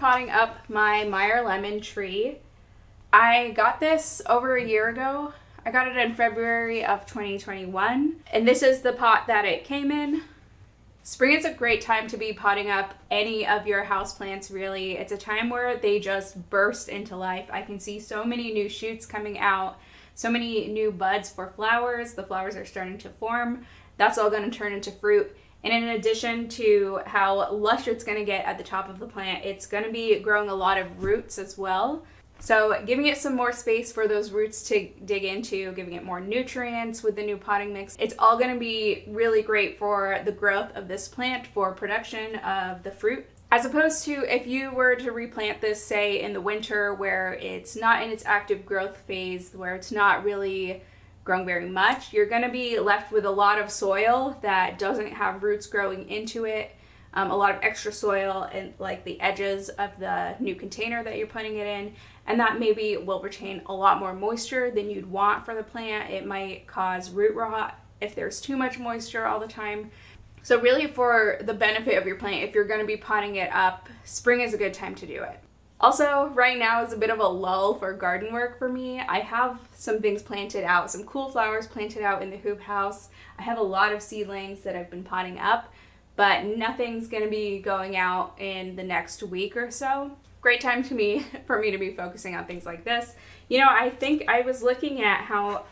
potting up my Meyer Lemon tree. I got this over a year ago. I got it in February of 2021, and this is the pot that it came in. Spring is a great time to be potting up any of your houseplants, really. It's a time where they just burst into life. I can see so many new shoots coming out, so many new buds for flowers. The flowers are starting to form. That's all going to turn into fruit. And in addition to how lush it's going to get at the top of the plant, it's going to be growing a lot of roots as well. So giving it some more space for those roots to dig into, giving it more nutrients with the new potting mix, it's all going to be really great for the growth of this plant, for production of the fruit. As opposed to if you were to replant this, say, in the winter where it's not in its active growth phase, where it's not really growing very much, you're going to be left with a lot of soil that doesn't have roots growing into it. A lot of extra soil in like the edges of the new container that you're putting it in, and that maybe will retain a lot more moisture than you'd want for the plant. It might cause root rot if there's too much moisture all the time. So really, for the benefit of your plant, if you're going to be potting it up, spring is a good time to do it. Also, right now is a bit of a lull for garden work for me. I have some things planted out, some cool flowers planted out in the hoop house. I have a lot of seedlings that I've been potting up, but nothing's going to be going out in the next week or so. Great time for me to be focusing on things like this. You know, I think I was looking at how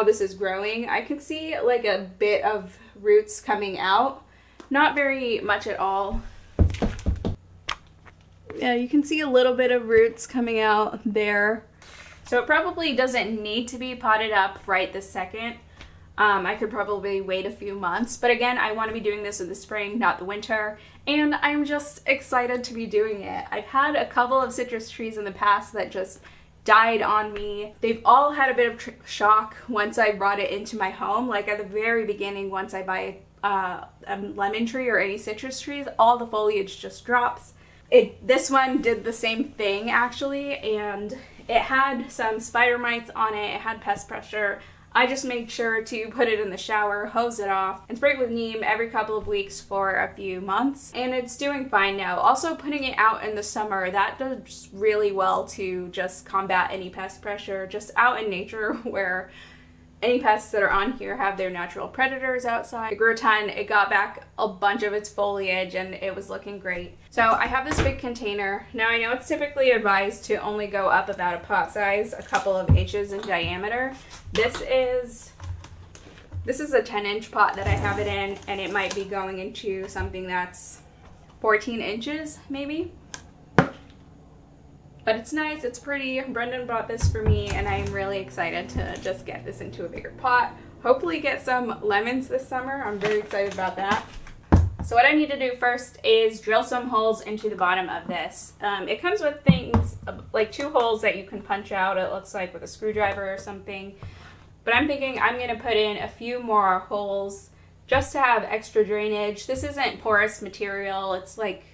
this is growing. I can see like a bit of roots coming out. Not very much at all. Yeah, you can see a little bit of roots coming out there. So it probably doesn't need to be potted up right this second. I could probably wait a few months, but again, I want to be doing this in the spring, not the winter, and I'm just excited to be doing it. I've had a couple of citrus trees in the past that just died on me. They've all had a bit of shock once I brought it into my home. Like at the very beginning, once I buy a lemon tree or any citrus trees, all the foliage just drops. This one did the same thing actually, and it had some spider mites on it. It had pest pressure. I just made sure to put it in the shower, hose it off, and spray it with neem every couple of weeks for a few months, and it's doing fine now. Also, putting it out in the summer, that does really well to just combat any pest pressure, just out in nature where any pests that are on here have their natural predators outside. It grew a ton, it got back a bunch of its foliage, and it was looking great. So I have this big container. Now I know it's typically advised to only go up about a pot size, a couple of inches in diameter. This is a 10-inch pot that I have it in, and it might be going into something that's 14 inches maybe. But it's nice, it's pretty. Brendan bought this for me, and I'm really excited to just get this into a bigger pot. Hopefully get some lemons this summer. I'm very excited about that. So what I need to do first is drill some holes into the bottom of this. It comes with things like 2 holes that you can punch out, it looks like, with a screwdriver or something. But I'm thinking I'm going to put in a few more holes just to have extra drainage. This isn't porous material, it's like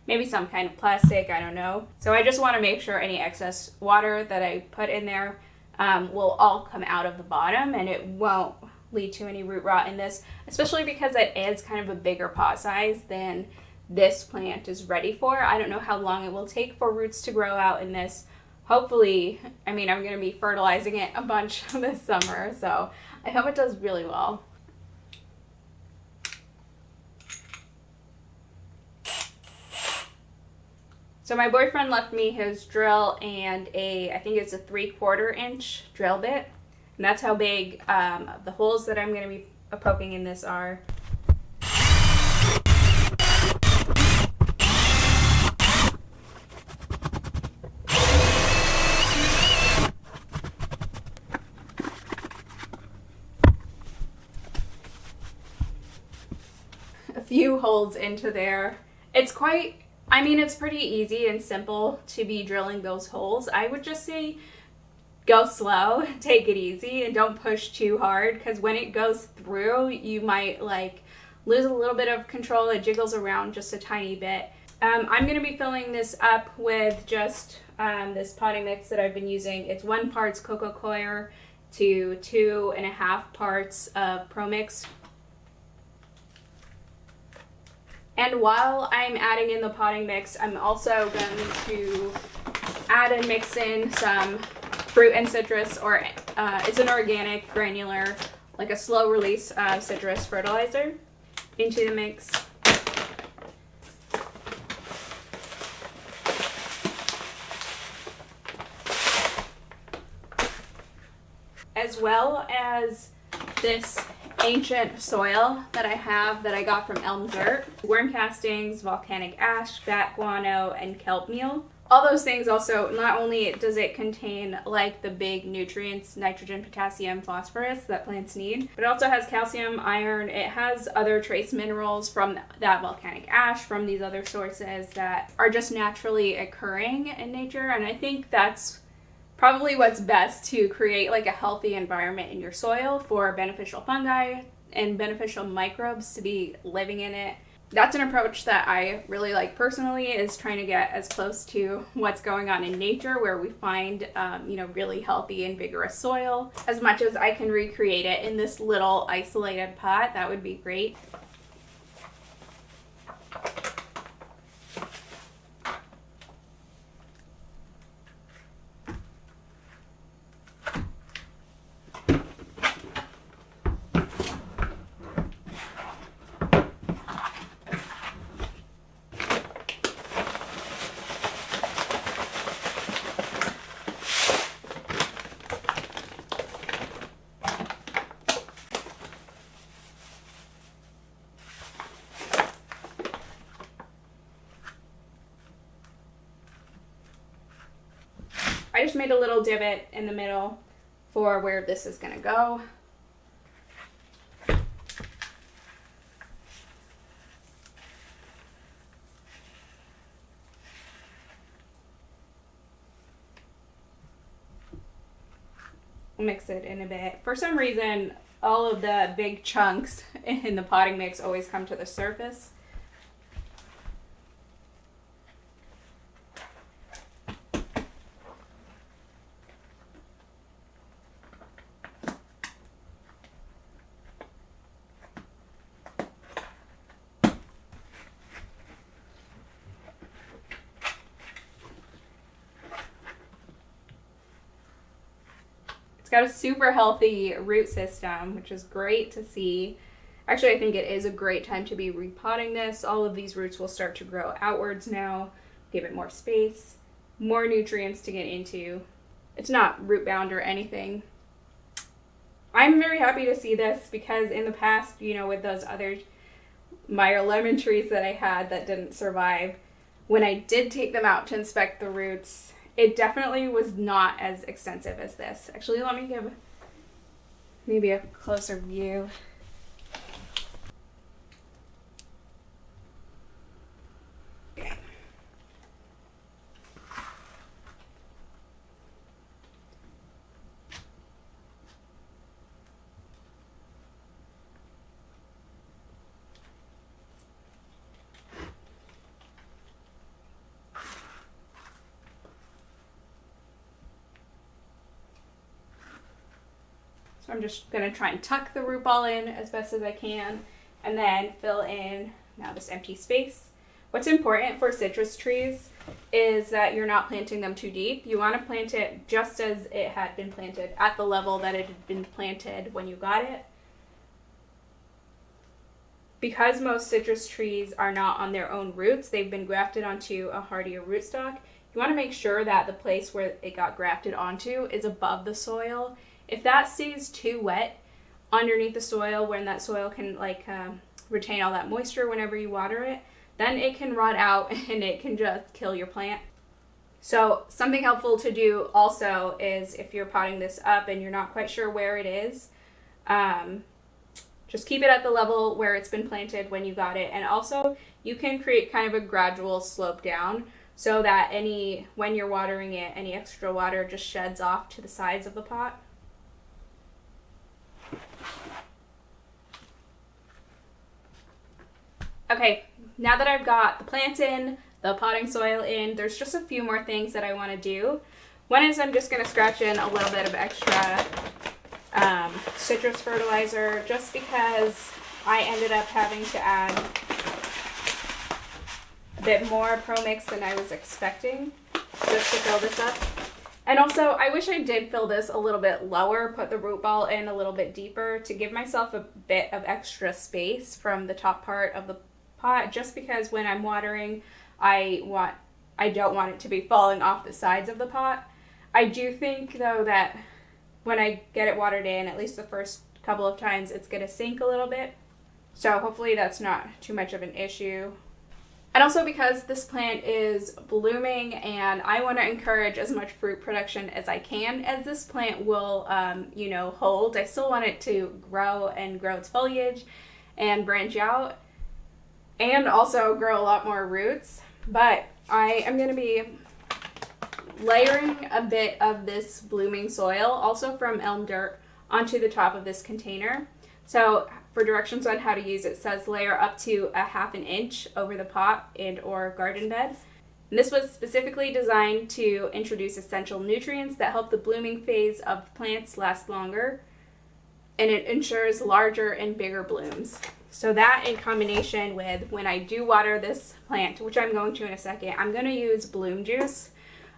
maybe some kind of plastic, I don't know. So I just want to make sure any excess water that I put in there will all come out of the bottom, and it won't lead to any root rot in this, especially because it is kind of a bigger pot size than this plant is ready for. I don't know how long it will take for roots to grow out in this. Hopefully, I mean, I'm going to be fertilizing it a bunch this summer, so I hope it does really well. So my boyfriend left me his drill and I think it's a 3/4 inch drill bit. And that's how big the holes that I'm going to be poking in this are. A few holes into there. It's pretty easy and simple to be drilling those holes. I would just say go slow, take it easy, and don't push too hard, because when it goes through, you might like lose a little bit of control. It jiggles around just a tiny bit. I'm going to be filling this up with just this potting mix that I've been using. It's 1 parts coco coir to 2.5 parts of Pro Mix. And while I'm adding in the potting mix, I'm also going to add and mix in some fruit and citrus, or it's an organic granular, like a slow release citrus fertilizer, into the mix. As well as this ancient soil that I have that I got from Elm Dirt. Worm castings, volcanic ash, bat guano, and kelp meal. All those things also, not only does it contain like the big nutrients, nitrogen, potassium, phosphorus that plants need, but it also has calcium, iron. It has other trace minerals from that volcanic ash, from these other sources that are just naturally occurring in nature. And I think that's probably what's best to create like a healthy environment in your soil for beneficial fungi and beneficial microbes to be living in it. That's an approach that I really like personally, is trying to get as close to what's going on in nature, where we find, really healthy and vigorous soil. As much as I can recreate it in this little isolated pot, that would be great. I just made a little divot in the middle for where this is going to go. Mix it in a bit. For some reason, all of the big chunks in the potting mix always come to the surface. Got a super healthy root system, which is great to see. Actually, I think it is a great time to be repotting this. All of these roots will start to grow outwards now, give it more space, more nutrients to get into. It's not root bound or anything. I'm very happy to see this because in the past, with those other Meyer Lemon trees that I had that didn't survive, when I did take them out to inspect the roots, it definitely was not as extensive as this. Actually, let me give maybe a closer view. Okay. So I'm just going to try and tuck the root ball in as best as I can and then fill in now this empty space. What's important for citrus trees is that you're not planting them too deep. You want to plant it just as it had been planted, at the level that it had been planted when you got it. Because most citrus trees are not on their own roots, they've been grafted onto a hardier rootstock. You want to make sure that the place where it got grafted onto is above the soil. If that stays too wet underneath the soil, when that soil can retain all that moisture whenever you water it, then it can rot out and it can just kill your plant. So something helpful to do also is, if you're potting this up and you're not quite sure where it is, just keep it at the level where it's been planted when you got it. And also you can create kind of a gradual slope down so that when you're watering it, any extra water just sheds off to the sides of the pot. Okay, now that I've got the plant in, the potting soil in, there's just a few more things that I want to do. One is I'm just going to scratch in a little bit of extra citrus fertilizer, just because I ended up having to add a bit more Pro Mix than I was expecting just to fill this up. And also, I wish I did fill this a little bit lower, put the root ball in a little bit deeper to give myself a bit of extra space from the top part of the pot, just because when I'm watering, I don't want it to be falling off the sides of the pot. I do think, though, that when I get it watered in, at least the first couple of times, it's going to sink a little bit. So hopefully that's not too much of an issue. And also because this plant is blooming and I want to encourage as much fruit production as I can as this plant will, hold. I still want it to grow and grow its foliage and branch out and also grow a lot more roots. But I am going to be layering a bit of this blooming soil, also from elm dirt, onto the top of this container. So for directions on how to use it, says layer up to a ½ inch over the pot and or garden bed. And this was specifically designed to introduce essential nutrients that help the blooming phase of plants last longer, and it ensures larger and bigger blooms. So that, in combination with when I do water this plant, which I'm going to in a second, I'm going to use Bloom Juice.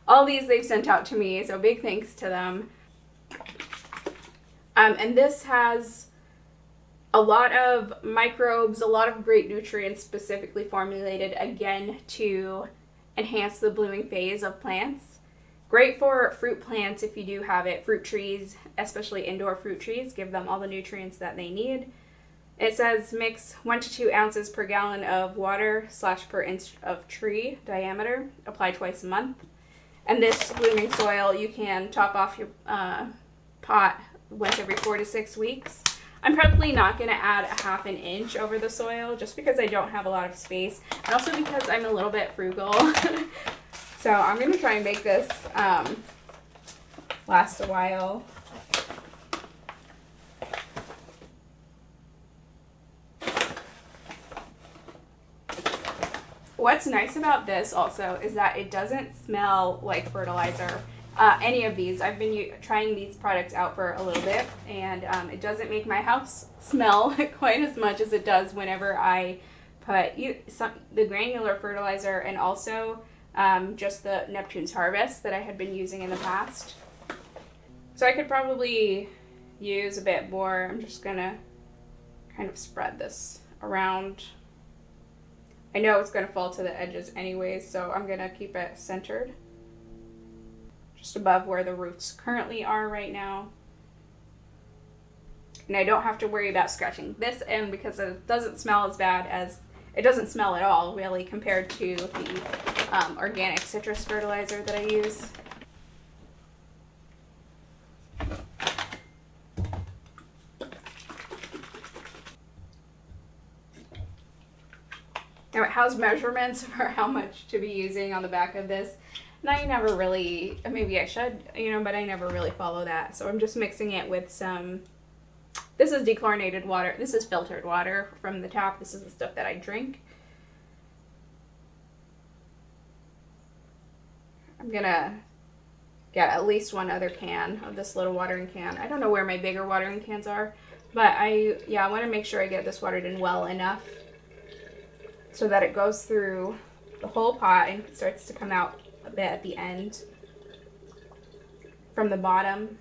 All these they've sent out to me, so big thanks to them. And this has a lot of microbes, a lot of great nutrients specifically formulated, again, to enhance the blooming phase of plants. Great for fruit plants if you do have it. Fruit trees, especially indoor fruit trees, give them all the nutrients that they need. It says mix 1 to 2 ounces per gallon of water / per inch of tree diameter. Apply twice a month. And this blooming soil, you can top off your pot once every 4 to 6 weeks. I'm probably not going to add a ½ inch over the soil just because I don't have a lot of space, and also because I'm a little bit frugal. So I'm going to try and make this last a while. What's nice about this also is that it doesn't smell like fertilizer. Any of these. I've been trying these products out for a little bit, and it doesn't make my house smell quite as much as it does whenever I put the granular fertilizer and also just the Neptune's Harvest that I had been using in the past. So I could probably use a bit more. I'm just gonna kind of spread this around. I know it's gonna fall to the edges anyways, so I'm gonna keep it centered, just above where the roots currently are right now. And I don't have to worry about scratching this in because it doesn't smell as bad as, it doesn't smell at all really compared to the organic citrus fertilizer that I use. Now it has measurements for how much to be using on the back of this. And I never really, maybe I should, but I never really follow that. So I'm just mixing it with some, this is dechlorinated water. This is filtered water from the tap. This is the stuff that I drink. I'm gonna get at least one other can of this little watering can. I don't know where my bigger watering cans are, but I want to make sure I get this watered in well enough so that it goes through the whole pot and starts to come out a bit at the end from the bottom.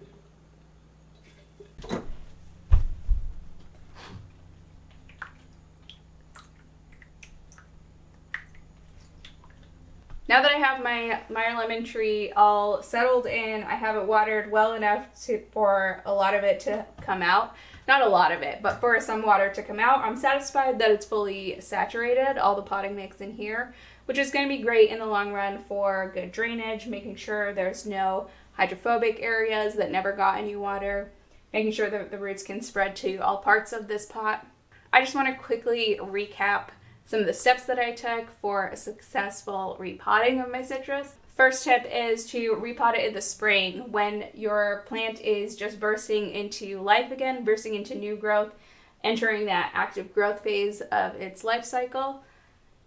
Now that I have my Meyer Lemon tree all settled in, I have it watered well enough for a lot of it to come out. Not a lot of it, but for some water to come out. I'm satisfied that it's fully saturated, all the potting mix in here, which is going to be great in the long run for good drainage, making sure there's no hydrophobic areas that never got any water, making sure that the roots can spread to all parts of this pot. I just want to quickly recap some of the steps that I took for a successful repotting of my citrus. First tip is to repot it in the spring when your plant is just bursting into life again, bursting into new growth, entering that active growth phase of its life cycle.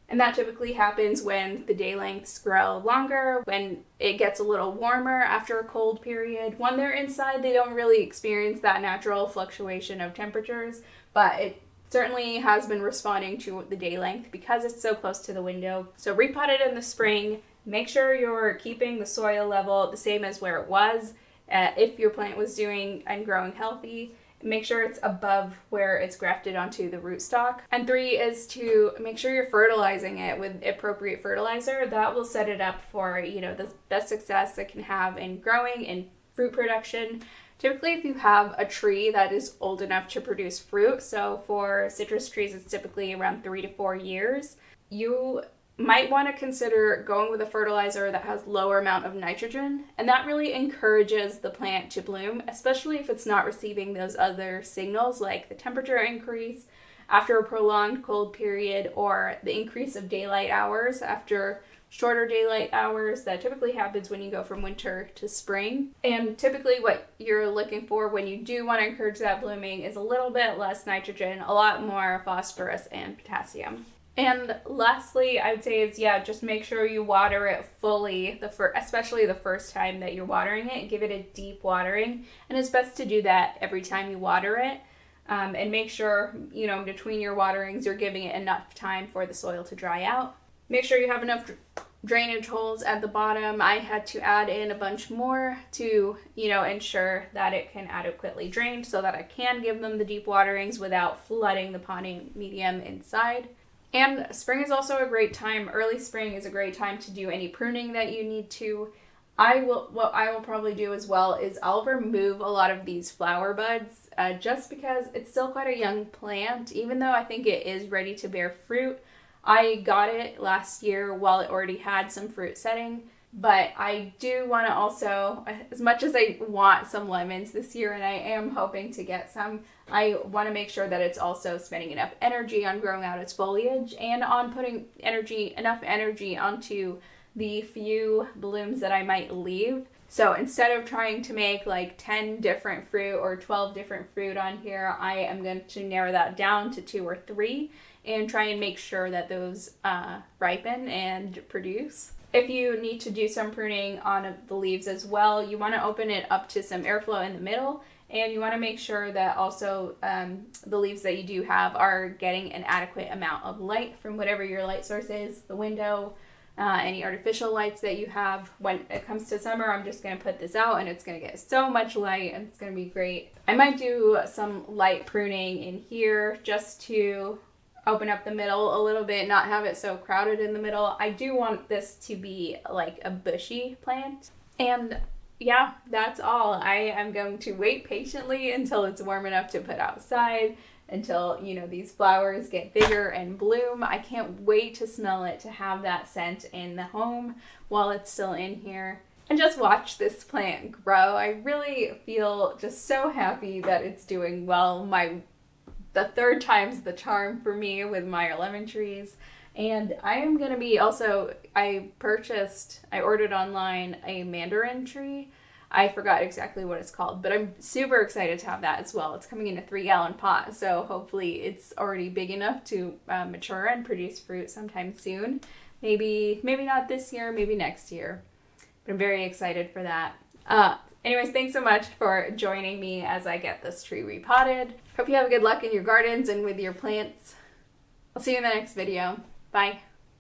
And that typically happens when the day lengths grow longer, when it gets a little warmer after a cold period. When they're inside, they don't really experience that natural fluctuation of temperatures, but it certainly has been responding to the day length because it's so close to the window. So repot it in the spring. Make sure you're keeping the soil level the same as where it was. If your plant was doing and growing healthy, make sure it's above where it's grafted onto the rootstock. And 3 is to make sure you're fertilizing it with appropriate fertilizer. That will set it up for, the best success it can have in growing and fruit production. Typically, if you have a tree that is old enough to produce fruit, so for citrus trees, it's typically around 3 to 4 years, you might want to consider going with a fertilizer that has lower amount of nitrogen, and that really encourages the plant to bloom, especially if it's not receiving those other signals like the temperature increase after a prolonged cold period or the increase of daylight hours after shorter daylight hours. That typically happens when you go from winter to spring. And typically what you're looking for when you do want to encourage that blooming is a little bit less nitrogen, a lot more phosphorus and potassium. And lastly, I would say is, just make sure you water it fully, especially the first time that you're watering it. Give it a deep watering, and it's best to do that every time you water it. And make sure, between your waterings, you're giving it enough time for the soil to dry out. Make sure you have enough drainage holes at the bottom. I had to add in a bunch more to, ensure that it can adequately drain so that I can give them the deep waterings without flooding the potting medium inside. And spring is also a great time. Early spring is a great time to do any pruning that you need to. What I will probably do as well is I'll remove a lot of these flower buds just because it's still quite a young plant. Even though I think it is ready to bear fruit, I got it last year while it already had some fruit setting. But I do want to also, as much as I want some lemons this year, and I am hoping to get some, I want to make sure that it's also spending enough energy on growing out its foliage and on putting enough energy onto the few blooms that I might leave. So instead of trying to make like 10 different fruit or 12 different fruit on here, I am going to narrow that down to 2 or 3 and try and make sure that those ripen and produce. If you need to do some pruning on the leaves as well, you want to open it up to some airflow in the middle, and you want to make sure that also the leaves that you do have are getting an adequate amount of light from whatever your light source is, the window, any artificial lights that you have. When it comes to summer, I'm just going to put this out and it's going to get so much light and it's going to be great. I might do some light pruning in here just to open up the middle a little bit, not have it so crowded in the middle. I do want this to be like a bushy plant. And yeah, that's all. I am going to wait patiently until it's warm enough to put outside, until, these flowers get bigger and bloom. I can't wait to smell it, to have that scent in the home while it's still in here. And just watch this plant grow. I really feel just so happy that it's doing well. The 3rd time's the charm for me with Meyer Lemon trees. And I am going to be also, I ordered online a mandarin tree. I forgot exactly what it's called, but I'm super excited to have that as well. It's coming in a 3-gallon pot, so hopefully it's already big enough to mature and produce fruit sometime soon. Maybe not this year, maybe next year. But I'm very excited for that. Anyways, thanks so much for joining me as I get this tree repotted. Hope you have good luck in your gardens and with your plants. I'll see you in the next video. Bye.